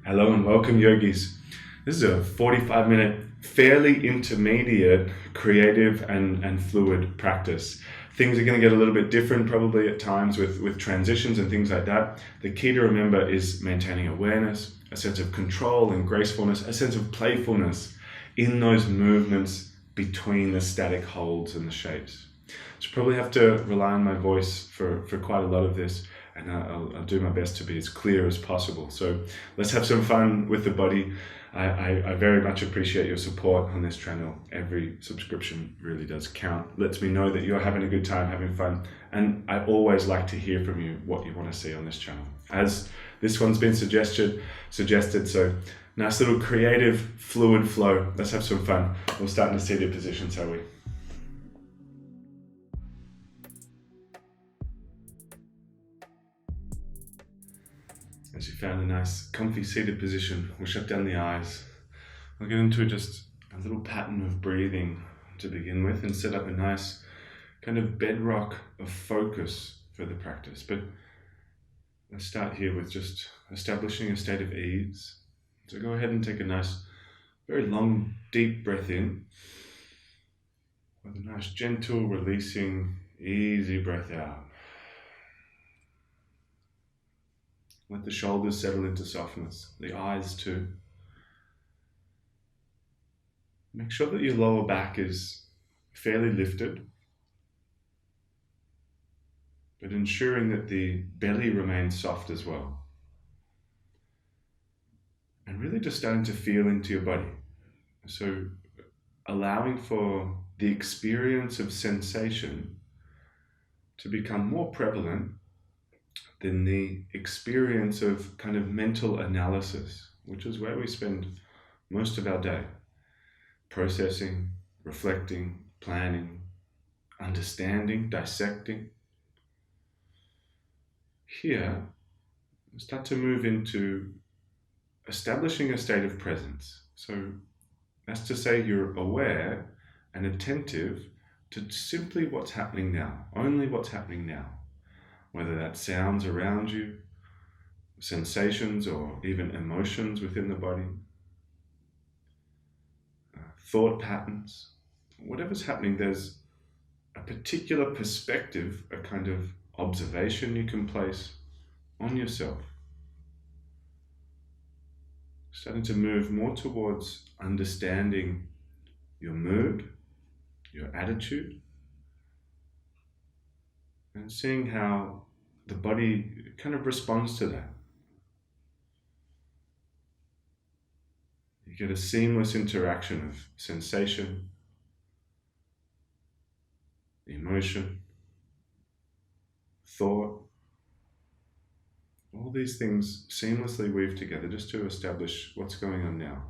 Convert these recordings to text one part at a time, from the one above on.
Hello and welcome, yogis. This is a 45-minute, fairly intermediate, creative and fluid practice. Things are going to get a little bit different probably at times with transitions and things like that. The key to remember is maintaining awareness, a sense of control and gracefulness, a sense of playfulness in those movements between the static holds and the shapes. So probably have to rely on my voice for quite a lot of this, and I'll do my best to be as clear as possible. So let's have some fun with the body. I very much appreciate your support on this channel. Every subscription really does count. Lets me know that you're having a good time, having fun, and I always like to hear from you what you want to see on this channel. As this one's been suggested, so nice little creative, fluid flow. Let's have some fun. We'll start in a seated position, shall we? As you found a nice comfy seated position, we'll shut down the eyes. I'll get into just a little pattern of breathing to begin with and set up a nice kind of bedrock of focus for the practice. But let's start here with just establishing a state of ease. So go ahead and take a nice, very long, deep breath in with a nice gentle, releasing, easy breath out. Let the shoulders settle into softness, the eyes too. Make sure that your lower back is fairly lifted, but ensuring that the belly remains soft as well. And really just starting to feel into your body. So allowing for the experience of sensation to become more prevalent than the experience of kind of mental analysis, which is where we spend most of our day. Processing, reflecting, planning, understanding, dissecting. Here, start to move into establishing a state of presence. So that's to say you're aware and attentive to simply what's happening now, only what's happening now. Whether that's sounds around you, sensations or even emotions within the body, thought patterns, whatever's happening, there's a particular perspective, a kind of observation you can place on yourself. Starting to move more towards understanding your mood, your attitude, and seeing how the body kind of responds to that. You get a seamless interaction of sensation, emotion, thought. All these things seamlessly weave together just to establish what's going on now.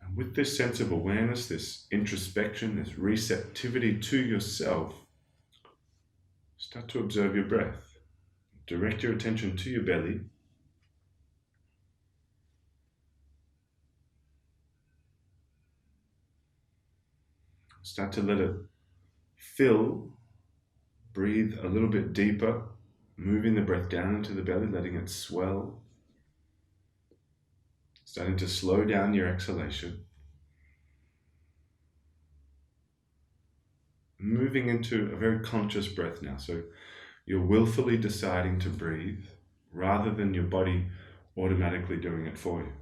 And with this sense of awareness, this introspection, this receptivity to yourself, start to observe your breath. Direct your attention to your belly. Start to let it fill. Breathe a little bit deeper, moving the breath down into the belly, letting it swell. Starting to slow down your exhalation. Moving into a very conscious breath now. So you're willfully deciding to breathe rather than your body automatically doing it for you.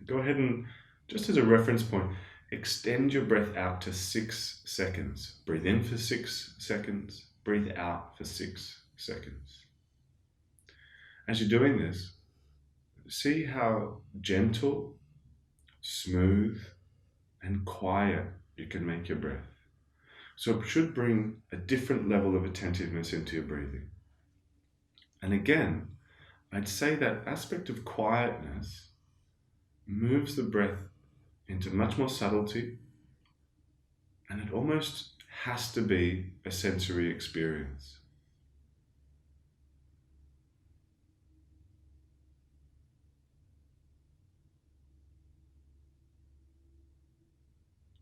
Go ahead and, just as a reference point, extend your breath out to 6 seconds. Breathe in for 6 seconds, breathe out for 6 seconds. As you're doing this, see how gentle, smooth, and quiet you can make your breath. So it should bring a different level of attentiveness into your breathing. And again, I'd say that aspect of quietness moves the breath into much more subtlety, and it almost has to be a sensory experience.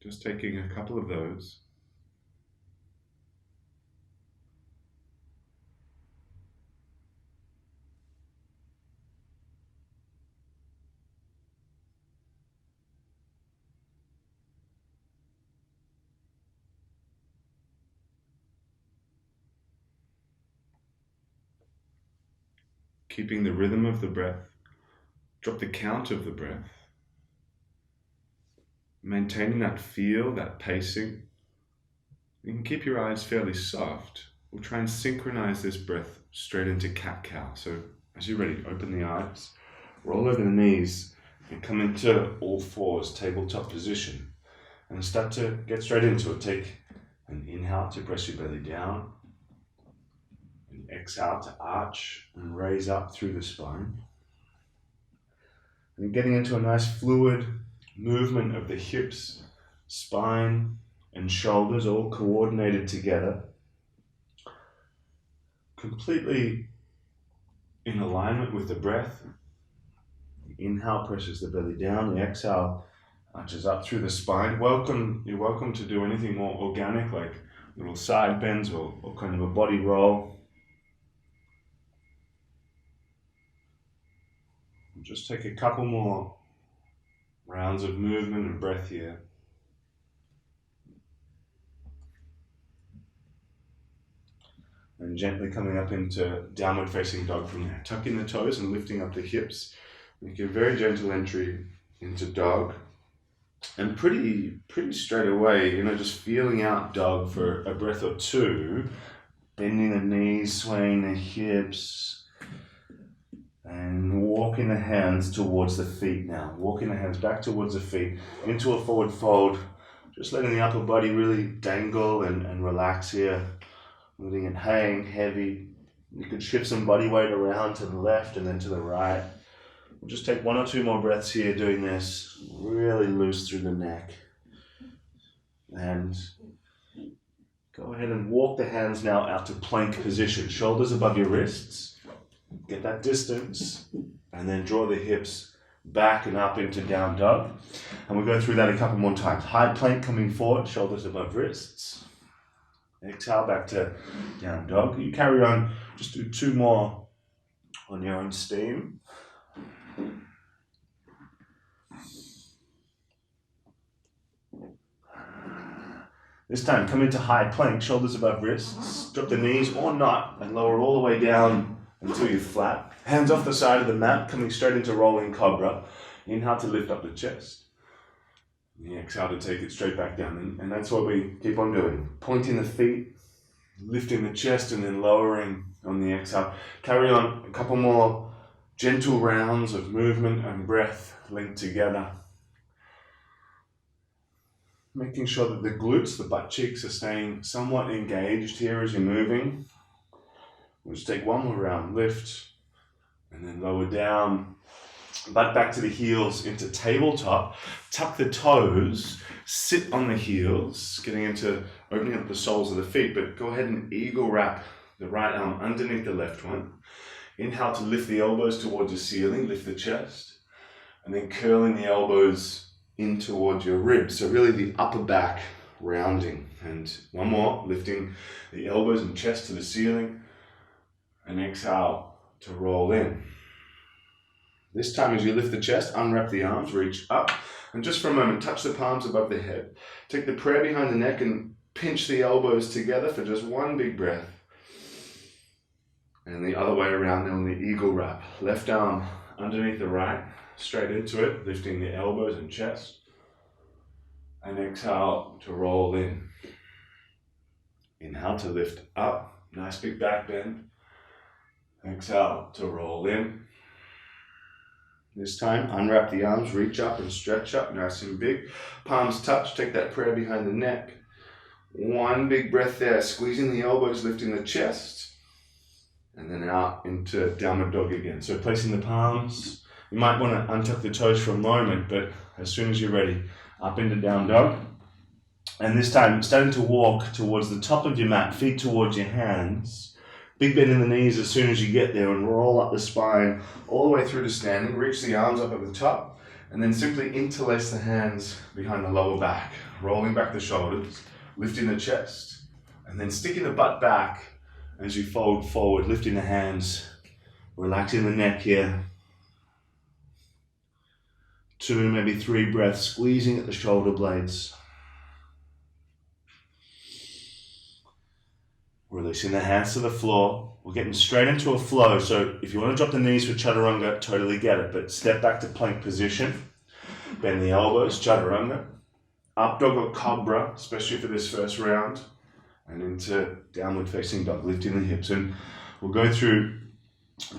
Just taking a couple of those keeping the rhythm of the breath. Drop the count of the breath. Maintaining that feel, that pacing. You can keep your eyes fairly soft. We'll try and synchronize this breath straight into cat-cow. So as you're ready, open the eyes, roll over the knees, and come into all fours, tabletop position. And start to get straight into it. Take an inhale to press your belly down. An exhale to arch and raise up through the spine. And getting into a nice fluid movement of the hips, spine, and shoulders all coordinated together. Completely in alignment with the breath. The inhale presses the belly down, the exhale arches up through the spine. You're welcome to do anything more organic, like little side bends or kind of a body roll. Just take a couple more rounds of movement and breath here. And gently coming up into downward facing dog from there. Tucking the toes and lifting up the hips. Make a very gentle entry into dog. And pretty straight away, just feeling out dog for a breath or two. Bending the knees, swaying the hips. And walking the hands towards the feet now. Walking the hands back towards the feet into a forward fold. Just letting the upper body really dangle and relax here. Letting it hang heavy. You could shift some body weight around to the left and then to the right. We'll just take one or two more breaths here doing this. Really loose through the neck. And go ahead and walk the hands now out to plank position. Shoulders above your wrists. Get that distance. And then draw the hips back and up into down dog. And we'll go through that a couple more times. High plank coming forward, shoulders above wrists. Exhale back to down dog. You carry on, just do two more on your own steam. This time, come into high plank, shoulders above wrists. Drop the knees or not and lower all the way down until you're flat. Hands off the side of the mat, coming straight into rolling cobra. Inhale to lift up the chest. The exhale to take it straight back down. And that's what we keep on doing. Pointing the feet, lifting the chest, and then lowering on the exhale. Carry on a couple more gentle rounds of movement and breath linked together. Making sure that the glutes, the butt cheeks, are staying somewhat engaged here as you're moving. We'll just take one more round. Lift, and then lower down. Butt back to the heels into tabletop. Tuck the toes, sit on the heels, getting into opening up the soles of the feet, but go ahead and eagle wrap the right arm underneath the left one. Inhale to lift the elbows towards the ceiling, lift the chest, and then curling the elbows in towards your ribs. So really the upper back rounding. And one more, lifting the elbows and chest to the ceiling, and exhale to roll in. This time as you lift the chest, unwrap the arms, reach up, and just for a moment, touch the palms above the head. Take the prayer behind the neck and pinch the elbows together for just one big breath. And the other way around now in the eagle wrap. Left arm underneath the right, straight into it, lifting the elbows and chest. And exhale to roll in. Inhale to lift up, nice big back bend. Exhale to roll in. This time, unwrap the arms, reach up and stretch up, nice and big. Palms touch, take that prayer behind the neck. One big breath there, squeezing the elbows, lifting the chest. And then out into downward dog again. So placing the palms, you might want to untuck the toes for a moment, but as soon as you're ready, up into down dog. And this time, starting to walk towards the top of your mat, feet towards your hands. Big bend in the knees as soon as you get there and roll up the spine all the way through to standing. Reach the arms up at the top and then simply interlace the hands behind the lower back. Rolling back the shoulders, lifting the chest, and then sticking the butt back as you fold forward, lifting the hands, relaxing the neck here. 2, maybe 3 breaths, squeezing at the shoulder blades. Releasing the hands to the floor. We're getting straight into a flow. So if you want to drop the knees for chaturanga, totally get it. But step back to plank position. Bend the elbows, chaturanga. Up dog or cobra, especially for this first round. And into downward facing dog, lifting the hips. And we'll go through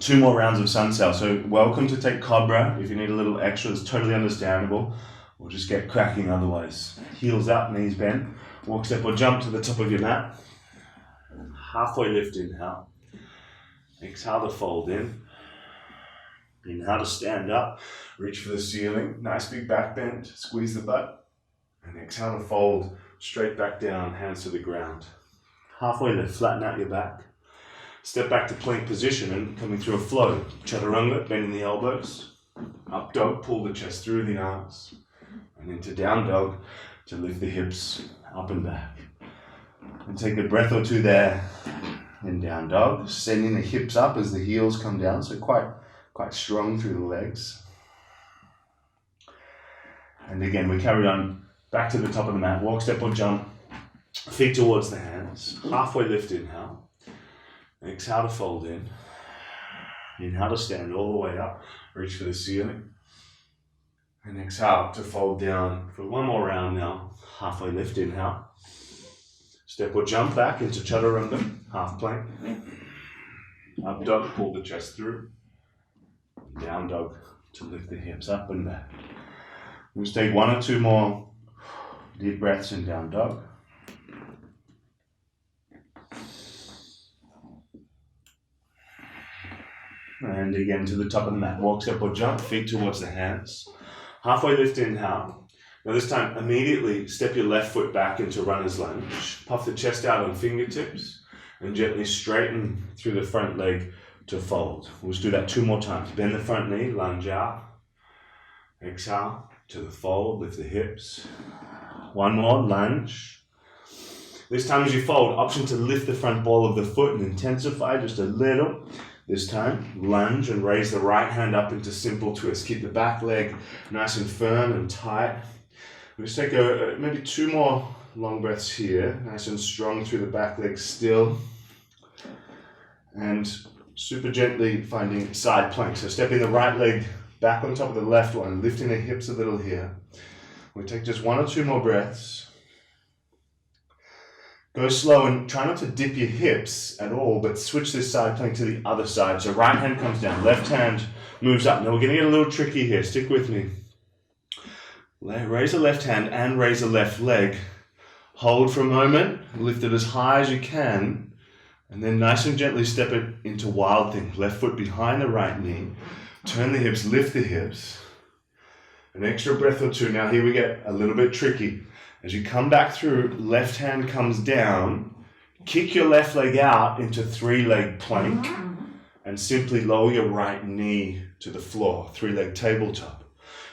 2 more rounds of sun sail. So welcome to take cobra. If you need a little extra, it's totally understandable. We'll just get cracking otherwise. Heels up, knees bend. Walk, step or jump to the top of your mat. Halfway lift, inhale. Exhale to fold in. Inhale to stand up. Reach for the ceiling. Nice big back bend. Squeeze the butt. And exhale to fold straight back down, hands to the ground. Halfway lift, flatten out your back. Step back to plank position and coming through a flow. Chaturanga, bending the elbows. Up dog, pull the chest through the arms. And into down dog to lift the hips up and back. And take a breath or 2 there. In down dog, sending the hips up as the heels come down. So quite strong through the legs. And again, we carry on back to the top of the mat. Walk, step or jump. Feet towards the hands. Halfway lift, inhale. Exhale to fold in. Inhale to stand all the way up. Reach for the ceiling. And exhale to fold down for 1 more round now. Halfway lift, inhale. Step or jump back into chaturanga, half plank. Up dog, pull the chest through. Down dog to lift the hips up and back. We'll just take 1 or 2 more deep breaths in down dog. And again to the top of the mat. Walk, step or jump, feet towards the hands. Halfway lift, inhale. Now this time, immediately step your left foot back into runner's lunge. Puff the chest out on fingertips and gently straighten through the front leg to fold. We'll just do that 2 more times. Bend the front knee, lunge out. Exhale to the fold, lift the hips. 1 more, lunge. This time as you fold, option to lift the front ball of the foot and intensify just a little. This time, lunge and raise the right hand up into simple twist. Keep the back leg nice and firm and tight. We'll just take maybe 2 more long breaths here. Nice and strong through the back leg still. And super gently finding side plank. So stepping the right leg back on top of the left one, lifting the hips a little here. We'll take just 1 or 2 more breaths. Go slow and try not to dip your hips at all, but switch this side plank to the other side. So right hand comes down, left hand moves up. Now we're going to get a little tricky here. Stick with me. Raise the left hand and raise the left leg. Hold for a moment, lift it as high as you can, and then nice and gently step it into wild thing. Left foot behind the right knee. Turn the hips, lift the hips. An extra breath or 2. Now here we get a little bit tricky. As you come back through, left hand comes down, kick your left leg out into 3-leg plank, and simply lower your right knee to the floor, 3-leg tabletop.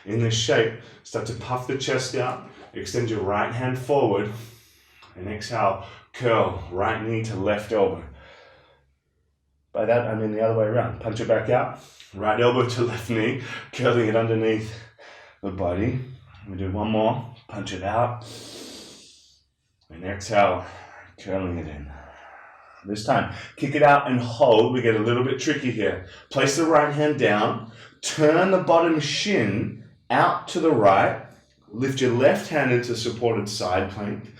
In this shape, start to puff the chest out, extend your right hand forward, and exhale, curl, right knee to left elbow. By that, I mean the other way around. Punch it back out, right elbow to left knee, curling it underneath the body. We do 1 more. Punch it out. And exhale, curling it in. This time, kick it out and hold. We get a little bit tricky here. Place the right hand down. Turn the bottom shin out to the right. Lift your left hand into supported side plank.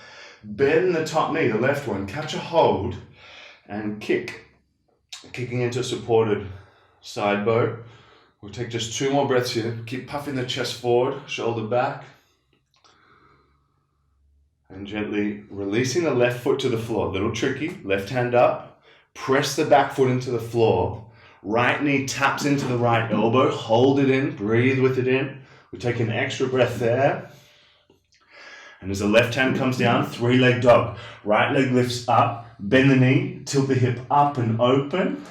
Bend the top knee, the left one. Catch a hold and kick. Kicking into supported side bow. We'll take just 2 more breaths here. Keep puffing the chest forward, shoulder back. And gently releasing the left foot to the floor. A little tricky. Left hand up. Press the back foot into the floor. Right knee taps into the right elbow. Hold it in. Breathe with it in. We take an extra breath there. And as the left hand comes down, 3-leg dog. Right leg lifts up. Bend the knee. Tilt the hip up and open.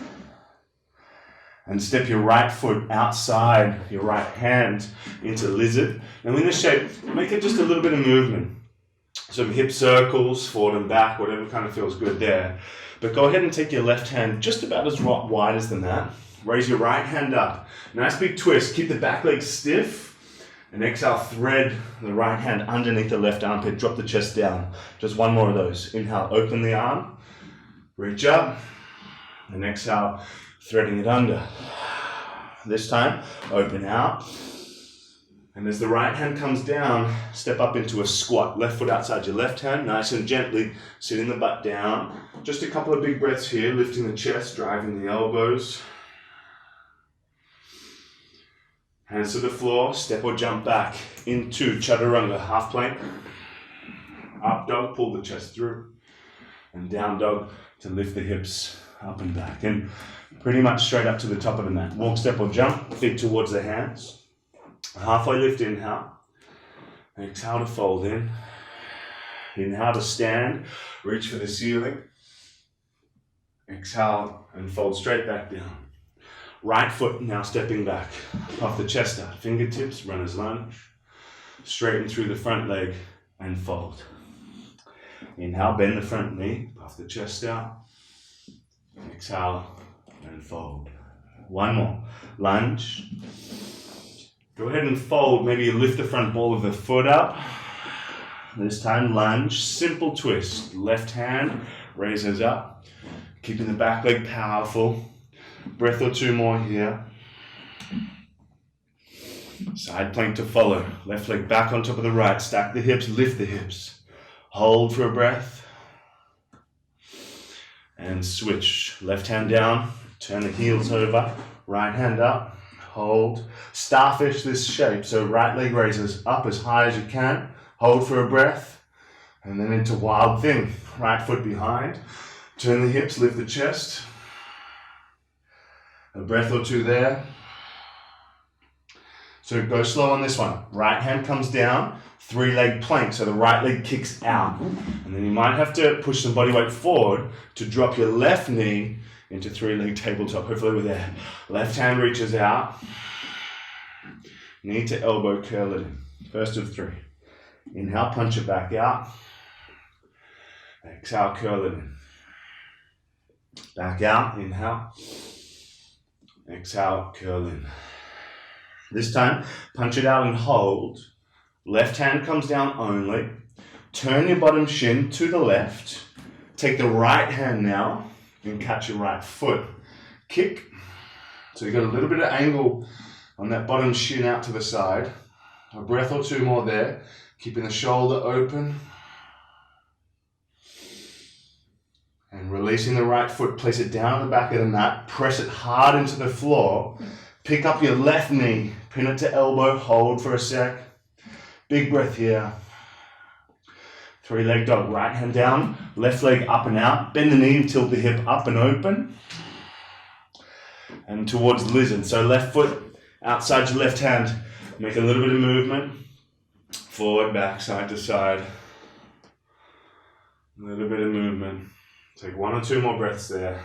And step your right foot outside your right hand into lizard. Now in this shape, make it just a little bit of movement. Some hip circles, forward and back, whatever kind of feels good there. But go ahead and take your left hand just about as wide as the mat. Raise your right hand up. Nice big twist. Keep the back leg stiff. And exhale, thread the right hand underneath the left armpit. Drop the chest down. Just 1 more of those. Inhale, open the arm. Reach up, and exhale, threading it under. This time, open out. And as the right hand comes down, step up into a squat. Left foot outside your left hand, nice and gently, sitting the butt down. Just a couple of big breaths here, lifting the chest, driving the elbows. Hands to the floor, step or jump back into chaturanga, half plank. Up dog, pull the chest through. And down dog to lift the hips up and back. And pretty much straight up to the top of the mat. Walk, step or jump, feet towards the hands. Halfway lift, inhale. Exhale to fold in. Inhale to stand, reach for the ceiling. Exhale and fold straight back down. Right foot now stepping back, off the chest out. Fingertips, runner's lunge. Straighten through the front leg and fold. Inhale, bend the front knee, puff the chest out. Exhale and fold. One more. Lunge. Go ahead and fold. Maybe you lift the front ball of the foot up. This time lunge, simple twist. Left hand raises up, keeping the back leg powerful. Breath or two more here. Side plank to follow. Left leg back on top of the right. Stack the hips, lift the hips. Hold for a breath. And switch. Left hand down, turn the heels over. Right hand up, hold. Starfish this shape. So right leg raises up as high as you can. Hold for a breath. And then into wild thing. Right foot behind. Turn the hips, lift the chest. A breath or two there. So go slow on this one. Right hand comes down, 3-leg plank. So the right leg kicks out. And then you might have to push some body weight forward to drop your left knee into 3-leg tabletop. Hopefully we're there. Left hand reaches out. Knee to elbow, curl it in. First of 3. Inhale, punch it back out. Exhale, curl it in. Back out, inhale. Exhale, curl in. This time, punch it out and hold. Left hand comes down only. Turn your bottom shin to the left. Take the right hand now and catch your right foot. Kick. So you've got a little bit of angle on that bottom shin out to the side. A breath or two more there. Keeping the shoulder open. And releasing the right foot, place it down on the back of the mat, press it hard into the floor, pick up your left knee, pin it to elbow, hold for a sec. Big breath here. 3-leg dog, right hand down, left leg up and out, bend the knee, tilt the hip up and open. And towards lizard, so left foot outside your left hand, make a little bit of movement, forward, back, side to side. A little bit of movement. Take 1 or 2 more breaths there.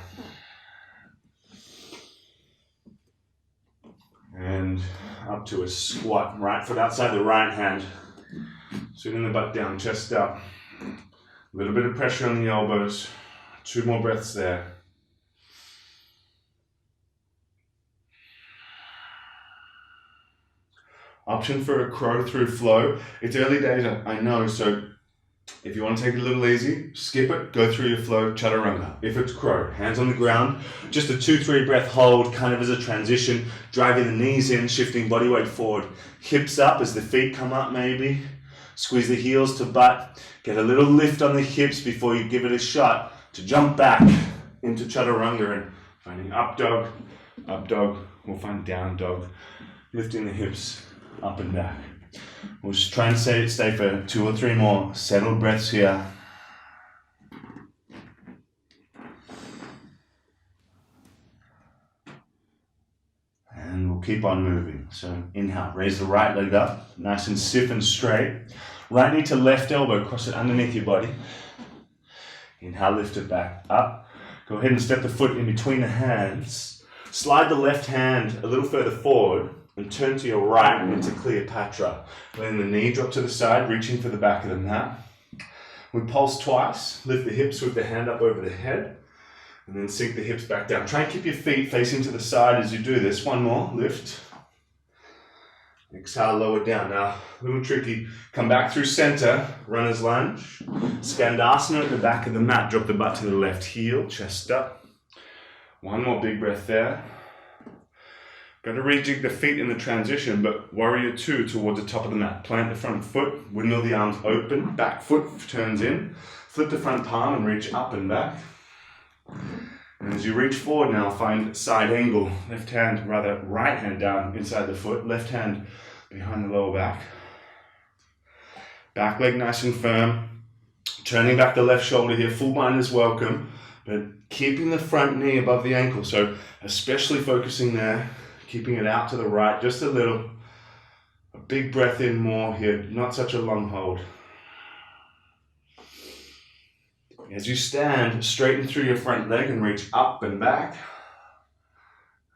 And up to a squat. Right foot outside the right hand. Sitting the butt down, chest up. A little bit of pressure on the elbows. 2 more breaths there. Option for a crow through flow. It's early days, I know, so if you want to take it a little easy, skip it, go through your flow, chaturanga. If it's crow, hands on the ground, just a 2-3 breath hold, kind of as a transition, driving the knees in, shifting body weight forward. Hips up as the feet come up maybe. Squeeze the heels to butt. Get a little lift on the hips before you give it a shot to jump back into chaturanga and finding up dog, we'll find down dog. Lifting the hips up and back. We'll just try and stay for 2 or 3 more settled breaths here. And we'll keep on moving. So inhale, raise the right leg up, nice and stiff and straight. Right knee to left elbow, cross it underneath your body. Inhale, lift it back up. Go ahead and step the foot in between the hands. Slide the left hand a little further forward and turn to your right into Cleopatra. Letting the knee drop to the side, reaching for the back of the mat. We pulse twice, lift the hips with the hand up over the head, and then sink the hips back down. Try and keep your feet facing to the side as you do this. 1 more, lift. Exhale, lower down. Now, a little tricky. Come back through center, runner's lunge. Skandasana at the back of the mat. Drop the butt to the left heel, chest up. One more big breath there. Got to rejig the feet in the transition, but warrior two towards the top of the mat. Plant the front foot, windmill the arms open, back foot turns in. Flip the front palm and reach up and back. And as you reach forward now, find side angle. Right hand down inside the foot, left hand behind the lower back. Back leg nice and firm. Turning back the left shoulder here, full bind is welcome, but keeping the front knee above the ankle. So especially focusing there, keeping it out to the right just a little. A big breath in more here, not such a long hold. As you stand, straighten through your front leg and reach up and back.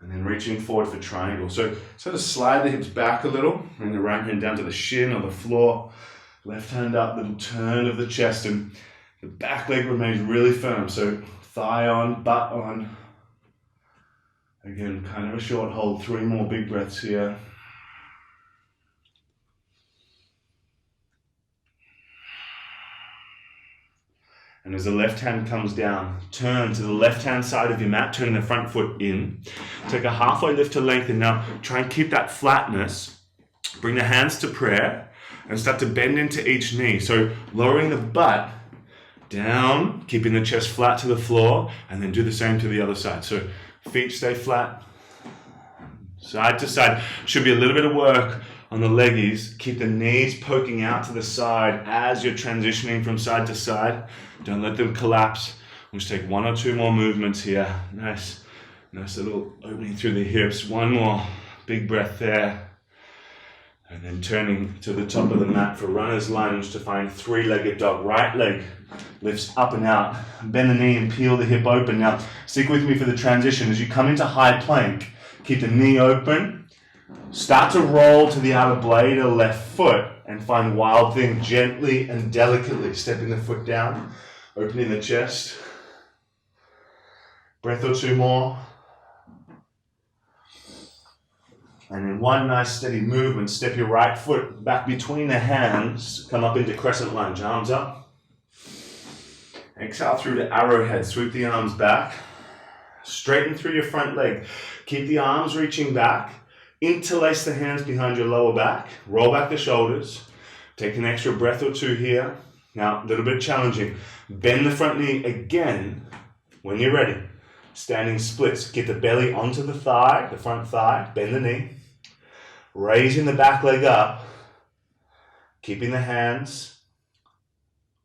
And then reaching forward for triangle. So sort of slide the hips back a little, and the right hand down to the shin or the floor. Left hand up, little turn of the chest, and the back leg remains really firm. So thigh on, butt on. Again, kind of a short hold. 3 more big breaths here. And as the left hand comes down, turn to the left hand side of your mat, turning the front foot in. Take a halfway lift to lengthen. Now try and keep that flatness. Bring the hands to prayer and start to bend into each knee. So lowering the butt down, keeping the chest flat to the floor, and then do the same to the other side. So feet stay flat, side to side. Should be a little bit of work on the leggies. Keep the knees poking out to the side as you're transitioning from side to side. Don't let them collapse. We'll just take 1 or 2 more movements here. Nice little opening through the hips. 1 more big breath there. And then turning to the top of the mat for runner's lunge to find 3-legged dog. Right leg lifts up and out. Bend the knee and peel the hip open. Now, stick with me for the transition. As you come into high plank, keep the knee open. Start to roll to the outer blade of the left foot and find wild thing gently and delicately. Stepping the foot down, opening the chest. Breath or 2 more. And in 1 nice steady movement, step your right foot back between the hands. Come up into crescent lunge, arms up. Exhale through to arrowhead, sweep the arms back. Straighten through your front leg. Keep the arms reaching back. Interlace the hands behind your lower back. Roll back the shoulders. Take an extra breath or 2 here. Now, a little bit challenging. Bend the front knee again when you're ready. Standing splits. Get the belly onto the thigh, the front thigh. Bend the knee. Raising the back leg up. Keeping the hands.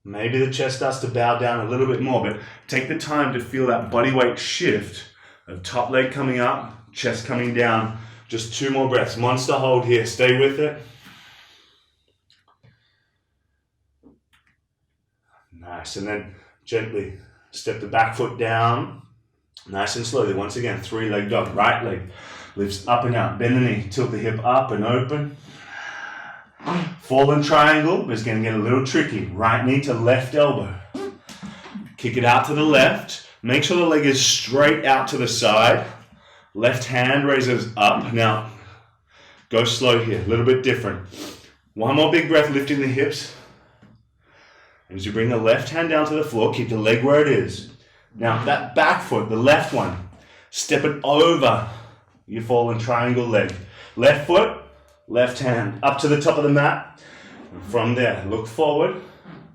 Maybe the chest starts to bow down a little bit more, but take the time to feel that body weight shift of top leg coming up, chest coming down. Just 2 more breaths. Monster hold here. Stay with it. Nice. And then gently step the back foot down. Nice and slowly. Once again, 3-leg dog. Right leg lifts up and out. Bend the knee. Tilt the hip up and open. Fallen triangle is going to get a little tricky. Right knee to left elbow. Kick it out to the left. Make sure the leg is straight out to the side. Left hand raises up. Now, go slow here. A little bit different. 1 more big breath, lifting the hips. As you bring the left hand down to the floor, keep the leg where it is. Now, that back foot, the left one, step it over your fallen triangle leg. Left foot, left hand, up to the top of the mat. And from there, look forward.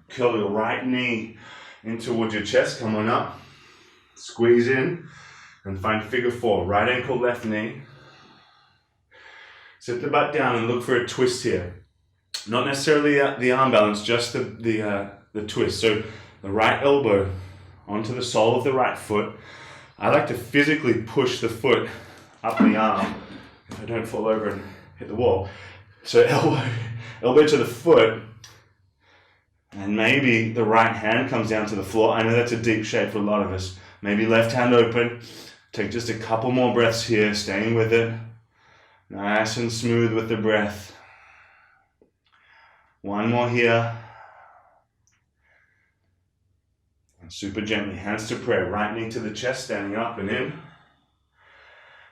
Curl your right knee in towards your chest. Come on up. Squeeze in. And find figure 4, right ankle, left knee. Sit the butt down and look for a twist here. Not necessarily the arm balance, just the twist. So the right elbow onto the sole of the right foot. I like to physically push the foot up the arm if I don't fall over and hit the wall. So elbow to the foot, and maybe the right hand comes down to the floor. I know that's a deep shape for a lot of us. Maybe left hand open. Take just a couple more breaths here, staying with it. Nice and smooth with the breath. 1 more here. And super gently, hands to prayer. Right knee to the chest, standing up and in.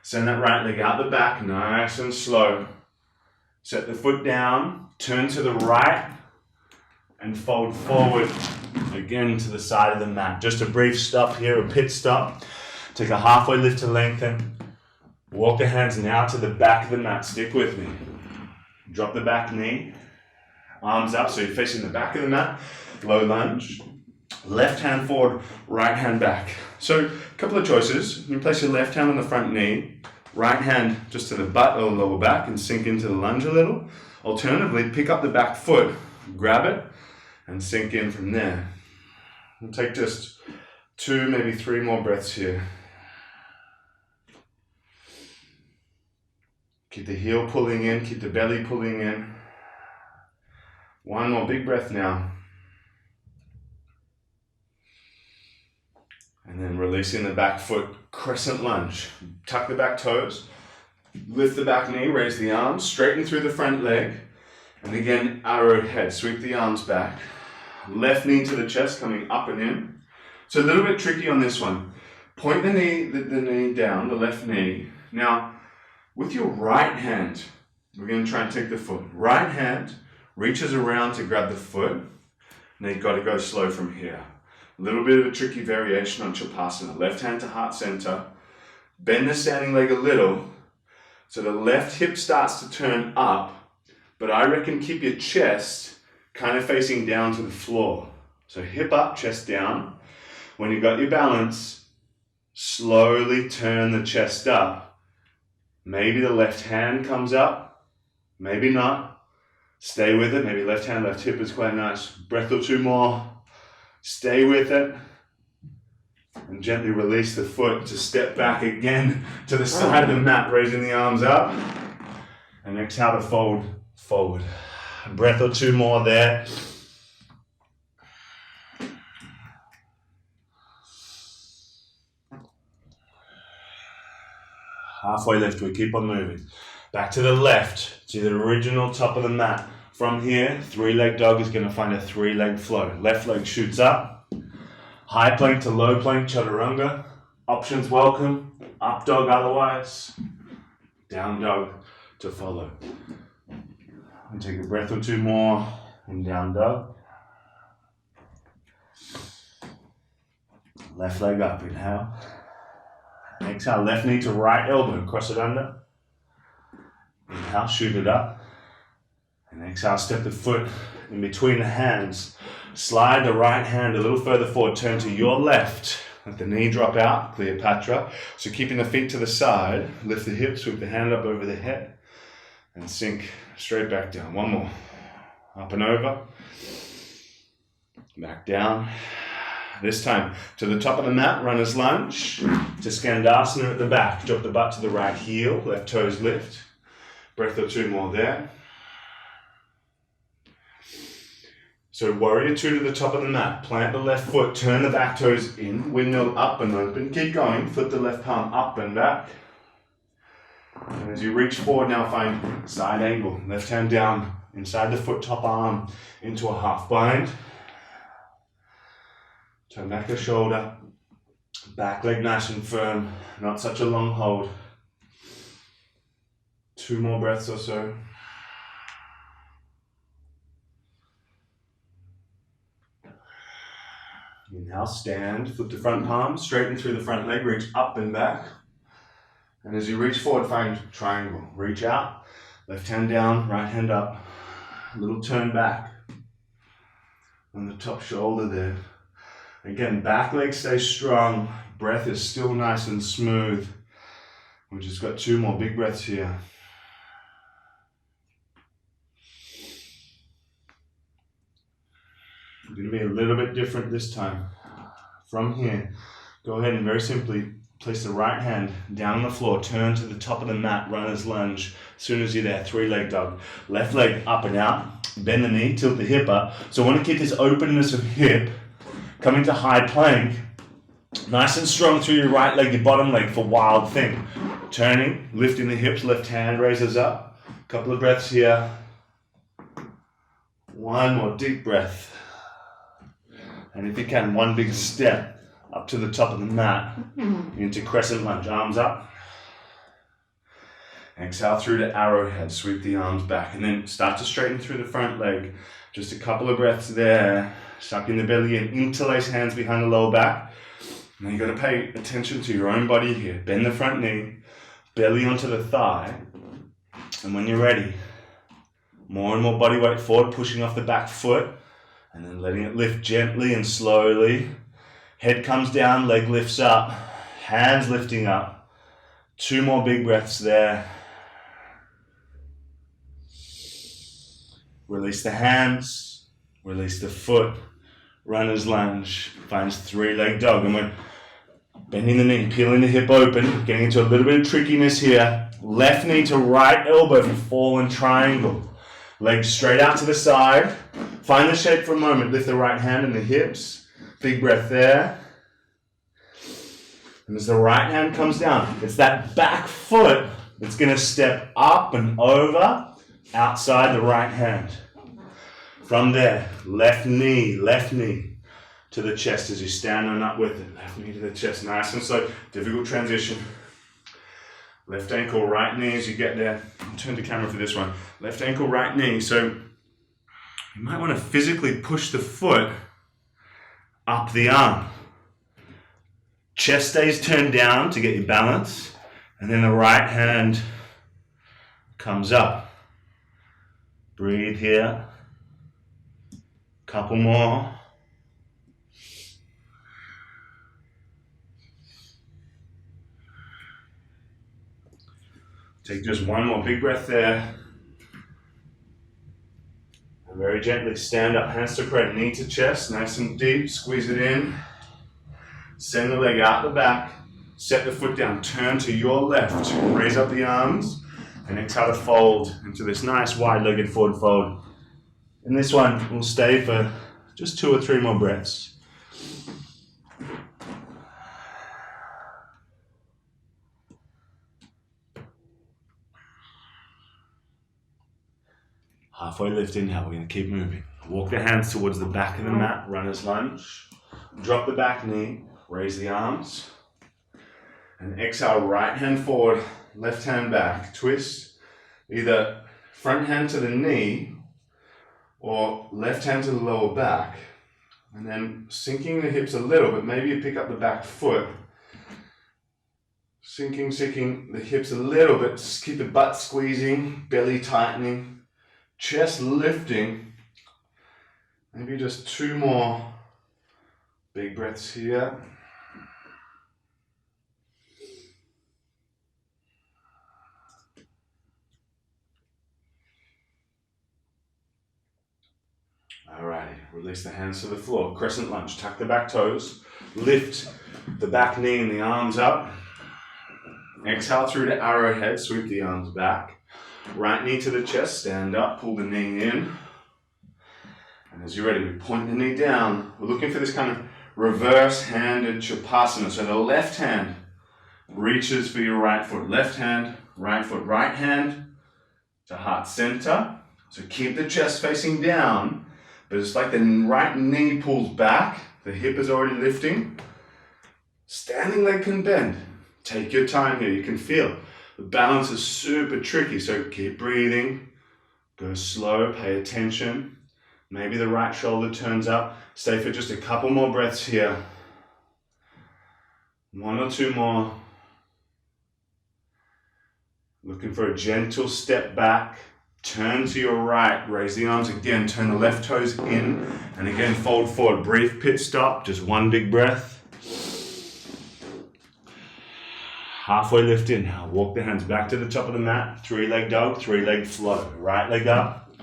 Send that right leg out the back, nice and slow. Set the foot down, turn to the right, and fold forward again to the side of the mat. Just a brief stop here, a pit stop. Take a halfway lift to lengthen. Walk the hands now to the back of the mat. Stick with me. Drop the back knee. Arms up, so you're facing the back of the mat. Low lunge. Left hand forward, right hand back. So, a couple of choices. You place your left hand on the front knee. Right hand just to the butt or lower back and sink into the lunge a little. Alternatively, pick up the back foot, grab it, and sink in from there. We'll take just 2, maybe 3 more breaths here. Keep the heel pulling in, keep the belly pulling in. 1 more big breath now. And then releasing the back foot, crescent lunge. Tuck the back toes, lift the back knee, raise the arms, straighten through the front leg. And again, arrowhead head, sweep the arms back. Left knee to the chest, coming up and in. So a little bit tricky on this one. Point the knee down, the left knee. Now, with your right hand, we're going to try and take the foot. Right hand reaches around to grab the foot. And then you've got to go slow from here. A little bit of a tricky variation on Shavasana. Left hand to heart center. Bend the standing leg a little. So the left hip starts to turn up. But I reckon keep your chest kind of facing down to the floor. So hip up, chest down. When you've got your balance, slowly turn the chest up. Maybe the left hand comes up, maybe not. Stay with it, maybe left hand, left hip is quite nice. Breath or 2 more. Stay with it. And gently release the foot to step back again to the side of the mat, raising the arms up. And exhale to fold forward. Breath or 2 more there. Halfway lift, we keep on moving. Back to the left, to the original top of the mat. From here, 3-leg dog is going to find a 3-leg flow. Left leg shoots up. High plank to low plank, chaturanga. Options welcome. Up dog otherwise. Down dog to follow. And take a breath or 2 more. And down dog. Left leg up, inhale. Exhale, left knee to right elbow, cross it under. Inhale, shoot it up. And exhale, step the foot in between the hands. Slide the right hand a little further forward, turn to your left. Let the knee drop out, Cleopatra. So keeping the feet to the side, lift the hips, sweep the hand up over the head, and sink straight back down. 1 more. Up and over. Back down. This time to the top of the mat, runner's lunge, to Skandasana at the back. Drop the butt to the right heel, left toes lift. Breath or 2 more there. So warrior 2 to the top of the mat. Plant the left foot, turn the back toes in, windmill up and open. Keep going, flip the left palm up and back. And as you reach forward now, find side angle. Left hand down, inside the foot, top arm, into a half bind. Turn back the shoulder, back leg nice and firm, not such a long hold. 2 more breaths or so. Inhale, stand, flip the front palm, straighten through the front leg, reach up and back. And as you reach forward, find triangle. Reach out, left hand down, right hand up. A little turn back on the top shoulder there. Again, back leg stays strong. Breath is still nice and smooth. We've just got 2 more big breaths here. It's going to be a little bit different this time. From here, go ahead and very simply place the right hand down on the floor. Turn to the top of the mat, runner's lunge. As soon as you're there, 3-leg dog. Left leg up and out. Bend the knee, tilt the hip up. So I want to keep this openness of hip. Coming to high plank, nice and strong through your right leg, your bottom leg for wild thing. Turning, lifting the hips, left hand raises up. Couple of breaths here. 1 more deep breath. And if you can, 1 big step up to the top of the mat into crescent lunge. Arms up. Exhale through to arrowhead, sweep the arms back, and then start to straighten through the front leg. Just a couple of breaths there. Sucking the belly in, interlace hands behind the lower back. Now you got to pay attention to your own body here. Bend the front knee, belly onto the thigh, and when you're ready, more and more body weight forward, pushing off the back foot, and then letting it lift gently and slowly. Head comes down, leg lifts up, hands lifting up. 2 more big breaths there. Release the hands, release the foot. Runner's lunge, finds 3-leg dog. And we're bending the knee, peeling the hip open, getting into a little bit of trickiness here. Left knee to right elbow for fallen triangle. Legs straight out to the side. Find the shape for a moment. Lift the right hand and the hips. Big breath there. And as the right hand comes down, it's that back foot that's going to step up and over outside the right hand. From there, left knee to the chest as you stand on up with it. Left knee to the chest, nice and slow. Difficult transition. Left ankle, right knee as you get there. I'll turn the camera for this one. Left ankle, right knee. So you might want to physically push the foot up the arm. Chest stays turned down to get your balance. And then the right hand comes up. Breathe here. Couple more. Take just one more big breath there. And very gently stand up, hands to prayer, knee to chest, nice and deep, squeeze it in. Send the leg out the back, set the foot down, turn to your left, raise up the arms, and exhale to fold into this nice wide-legged forward fold. And this one will stay for just 2 or 3 more breaths. Halfway lift, inhale, we're going to keep moving. Walk the hands towards the back of the mat, runner's lunge. Drop the back knee, raise the arms. And exhale, right hand forward, left hand back. Twist, either front hand to the knee, or left hand to the lower back, and then sinking the hips a little, but maybe you pick up the back foot. Sinking the hips a little bit, just keep the butt squeezing, belly tightening, chest lifting. Maybe just 2 more big breaths here. Alrighty, release the hands to the floor. Crescent lunge, tuck the back toes. Lift the back knee and the arms up. Exhale through to arrowhead, sweep the arms back. Right knee to the chest, stand up, pull the knee in. And as you're ready, we point the knee down. We're looking for this kind of reverse-handed Shavasana. So the left hand reaches for your right foot. Left hand, right foot, right hand to heart center. So keep the chest facing down. But it's like the right knee pulls back, the hip is already lifting. Standing leg can bend. Take your time here, you can feel. The balance is super tricky, so keep breathing. Go slow, pay attention. Maybe the right shoulder turns up. Stay for just a couple more breaths here. 1 or 2 more. Looking for a gentle step back. Turn to your right, raise the arms again, turn the left toes in, and again fold forward. Brief pit stop, just 1 big breath. Halfway lift in, now walk the hands back to the top of the mat, 3-leg dog, 3-leg flow. Right leg up,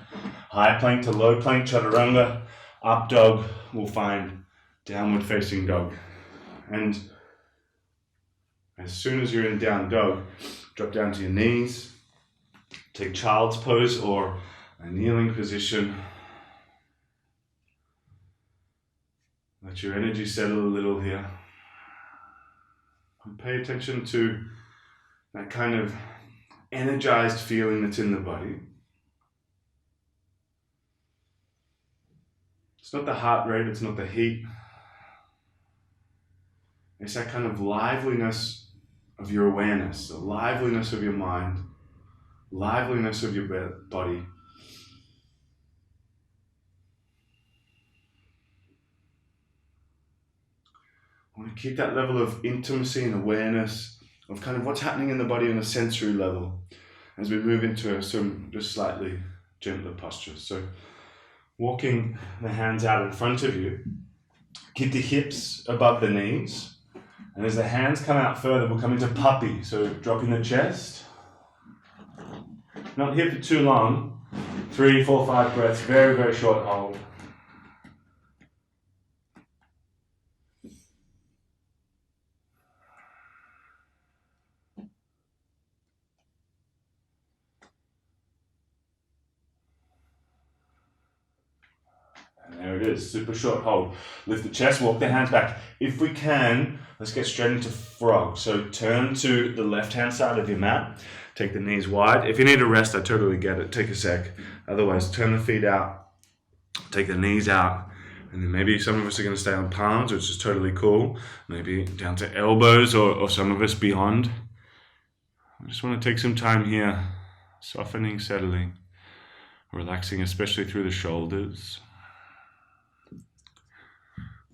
high plank to low plank, chaturanga, up dog, we'll find downward facing dog. And as soon as you're in down dog, drop down to your knees. Take child's pose or a kneeling position. Let your energy settle a little here. And pay attention to that kind of energized feeling that's in the body. It's not the heart rate, it's not the heat. It's that kind of liveliness of your awareness, the liveliness of your mind. liveliness of your body. I want to keep that level of intimacy and awareness of kind of what's happening in the body on a sensory level as we move into some just slightly gentler postures. So walking the hands out in front of you, keep the hips above the knees, and as the hands come out further, we'll come into puppy. So dropping the chest, not here for too long, 3, 4, 5 breaths, very, very short hold. There it is, super short hold. Lift the chest, walk the hands back. If we can, let's get straight into frog. So turn to the left-hand side of your mat. Take the knees wide. If you need a rest, I totally get it. Take a sec. Otherwise, turn the feet out. Take the knees out. And then maybe some of us are going to stay on palms, which is totally cool. Maybe down to elbows or some of us beyond. I just want to take some time here, softening, settling, relaxing, especially through the shoulders.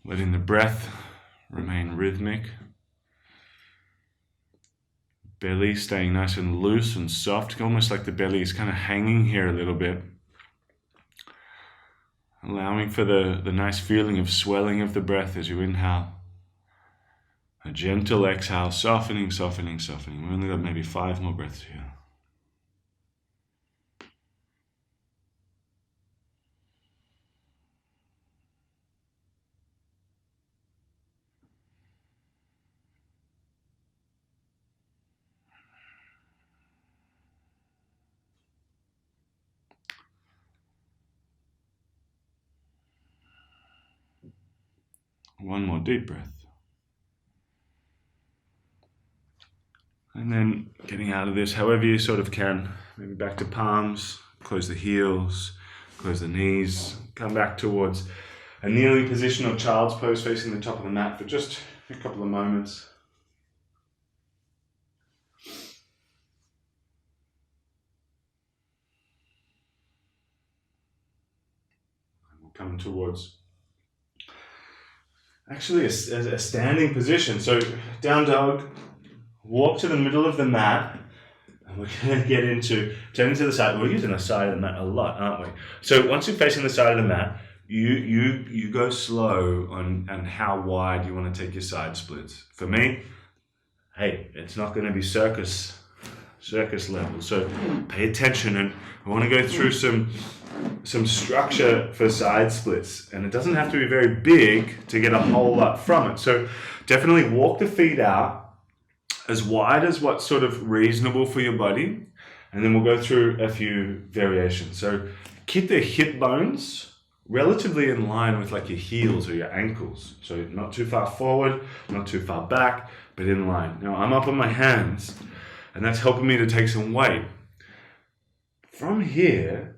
Letting the breath remain rhythmic. Belly staying nice and loose and soft, almost like the belly is kind of hanging here a little bit. Allowing for the nice feeling of swelling of the breath as you inhale. A gentle exhale, softening, softening, softening. We've only got maybe 5 more breaths here. One more deep breath. And then getting out of this however you sort of can. Maybe back to palms, close the heels, close the knees, come back towards a kneeling position or child's pose facing the top of the mat for just a couple of moments. And we'll come towards actually a standing position. So down dog, walk to the middle of the mat, and we're going to get into turning to the side. We're using the side of the mat a lot, aren't we? So once you're facing the side of the mat, you go slow on how wide you want to take your side splits. For me, hey, it's not going to be circus level. So pay attention, and I want to go through some structure for side splits, and it doesn't have to be very big to get a whole lot from it. So definitely walk the feet out as wide as what's sort of reasonable for your body, and then we'll go through a few variations. So keep the hip bones relatively in line with like your heels or your ankles. So not too far forward, not too far back, but in line. Now I'm up on my hands, and that's helping me to take some weight. From here,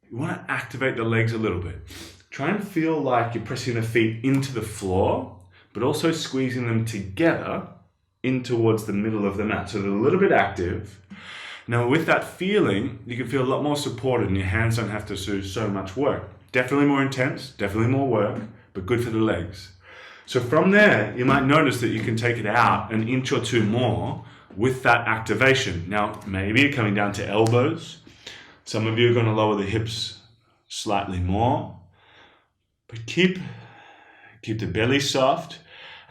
you want to activate the legs a little bit. Try and feel like you're pressing the feet into the floor, but also squeezing them together in towards the middle of the mat. So they're a little bit active. Now with that feeling, you can feel a lot more supported and your hands don't have to do so much work. Definitely more intense, definitely more work, but good for the legs. So from there, you might notice that you can take it out an inch or two more with that activation. Now, maybe you're coming down to elbows. Some of you are going to lower the hips slightly more, but keep the belly soft,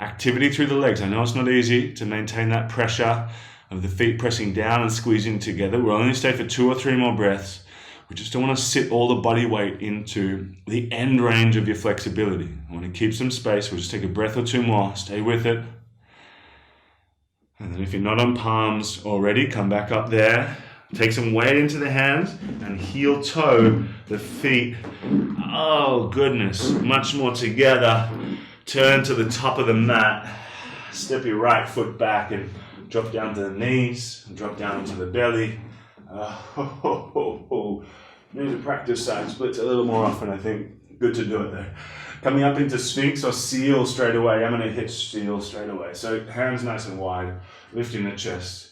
activity through the legs. I know it's not easy to maintain that pressure of the feet pressing down and squeezing together. We'll only stay for 2 or 3 more breaths. We just don't want to sit all the body weight into the end range of your flexibility. I want to keep some space. We'll just take a breath or 2 more, stay with it. And then if you're not on palms already, come back up there. Take some weight into the hands and heel toe the feet. Oh goodness, much more together. Turn to the top of the mat. Step your right foot back and drop down to the knees and drop down into the belly. Need to practice side splits a little more often, I think. Good to do it though. Coming up into Sphinx or seal straight away. I'm going to hit seal straight away. So hands nice and wide, lifting the chest.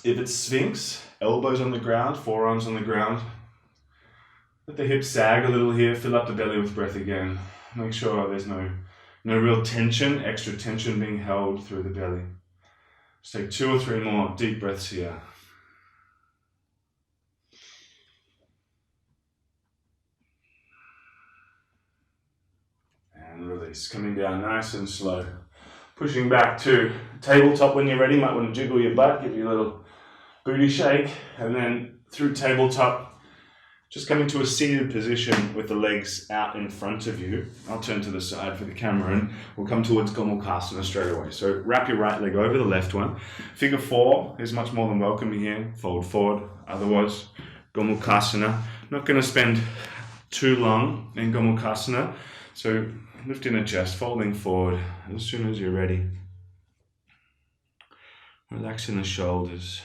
If it's Sphinx, elbows on the ground, forearms on the ground. Let the hips sag a little here, fill up the belly with breath again. Make sure there's no real tension, extra tension being held through the belly. Just take 2 or 3 more deep breaths here. And release, coming down nice and slow. Pushing back to tabletop when you're ready. Might want to jiggle your butt, give you a little booty shake. And then through tabletop, just coming to a seated position with the legs out in front of you. I'll turn to the side for the camera and we'll come towards Gomukhasana straight away. So wrap your right leg over the left one. Figure 4 is much more than welcome here. Fold forward. Otherwise, Gomukhasana. Not going to spend too long in Gomukhasana. So lifting the chest, folding forward as soon as you're ready. Relaxing the shoulders.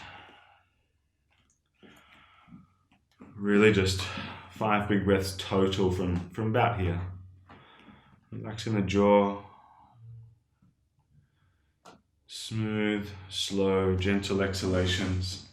Really just 5 big breaths total from about here. Relaxing the jaw. Smooth, slow, gentle exhalations.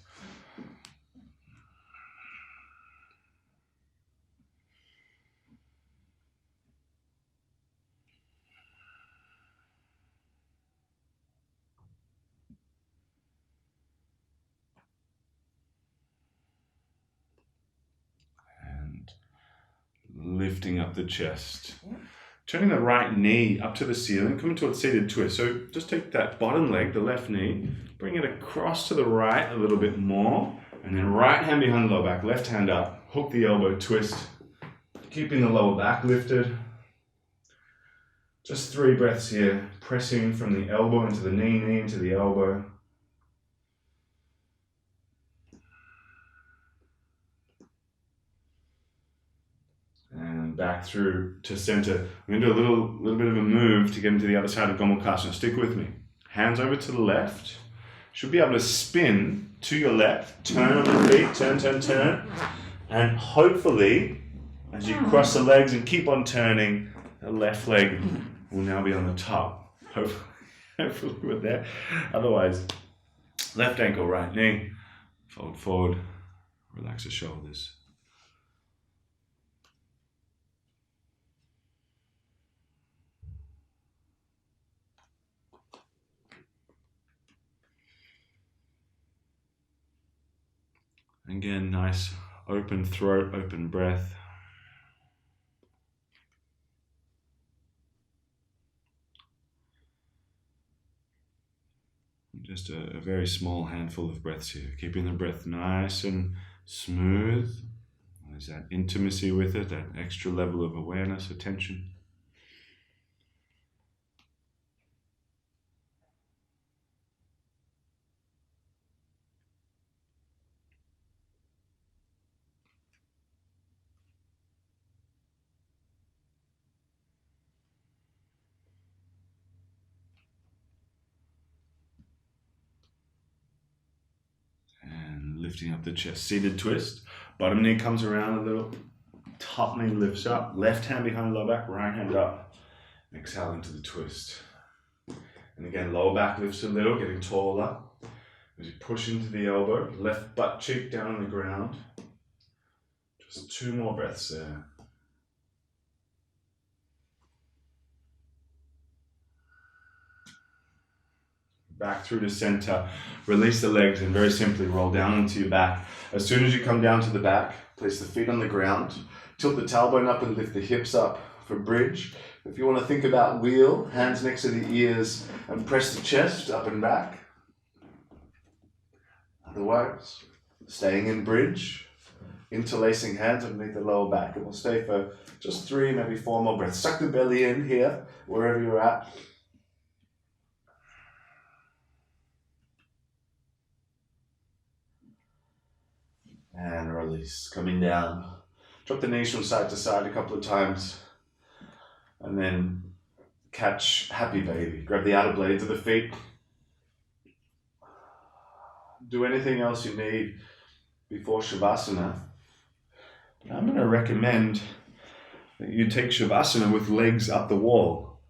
Lifting up the chest. Turning the right knee up to the ceiling, coming to a seated twist. So just take that bottom leg, the left knee, bring it across to the right a little bit more, and then right hand behind the lower back, left hand up, hook the elbow, twist, keeping the lower back lifted. Just 3 breaths here, pressing from the elbow into the knee, knee into the elbow. And back through to center. I'm going to do a little bit of a move to get into the other side of Gomukhasana. Stick with me. Hands over to the left. Should be able to spin to your left. Turn on the feet. Turn, turn, turn. And hopefully, as you cross the legs and keep on turning, the left leg will now be on the top. Hopefully we're there. Otherwise, left ankle, right knee. Fold forward. Relax the shoulders. Again, nice open throat, open breath. Just a very small handful of breaths here, keeping the breath nice and smooth. There's that intimacy with it, that extra level of awareness, attention. Lifting up the chest, seated twist. Bottom knee comes around a little. Top knee lifts up. Left hand behind lower back, right hand up. Exhale into the twist. And again, lower back lifts a little, getting taller. As you push into the elbow, left butt cheek down on the ground. Just 2 more breaths there. Back through the center, release the legs and very simply roll down into your back. As soon as you come down to the back, place the feet on the ground, tilt the tailbone up and lift the hips up for bridge. If you want to think about wheel, hands next to the ears and press the chest up and back. Otherwise, staying in bridge, interlacing hands underneath the lower back, and we'll stay for just 3, maybe 4 more breaths. Suck the belly in here, wherever you're at. And release, coming down. Drop the knees from side to side a couple of times. And then catch happy baby. Grab the outer blades of the feet. Do anything else you need before Shavasana. I'm going to recommend that you take Shavasana with legs up the wall.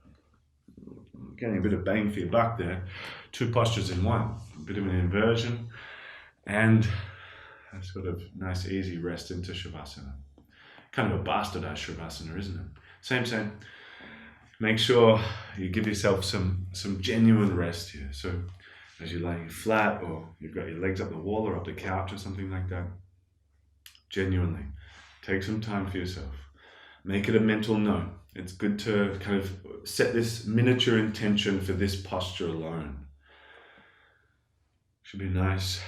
Getting a bit of bang for your buck there. 2 postures in one. A bit of an inversion. And a sort of nice, easy rest into Shavasana. Kind of a bastardized Shavasana, isn't it? Same. Make sure you give yourself some genuine rest here. So as you're laying flat, or you've got your legs up the wall or up the couch or something like that, genuinely take some time for yourself. Make it a mental note. It's good to kind of set this miniature intention for this posture alone. Should be nice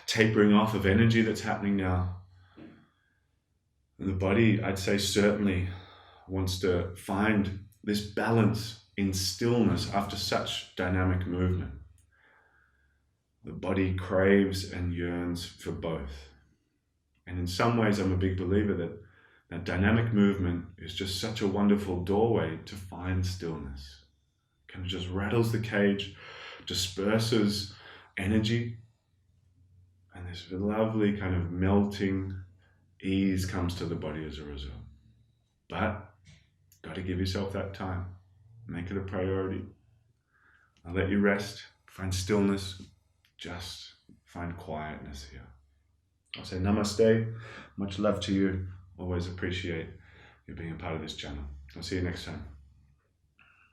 tapering off of energy that's happening now. And the body, I'd say, certainly wants to find this balance in stillness after such dynamic movement. The body craves and yearns for both. And in some ways, I'm a big believer that dynamic movement is just such a wonderful doorway to find stillness. Kind of just rattles the cage, disperses energy, and this lovely kind of melting ease comes to the body as a result. But got to give yourself that time. Make it a priority. I'll let you rest, find stillness, just find quietness here. I'll say namaste, much love to you. Always appreciate you being a part of this channel. I'll see you next time.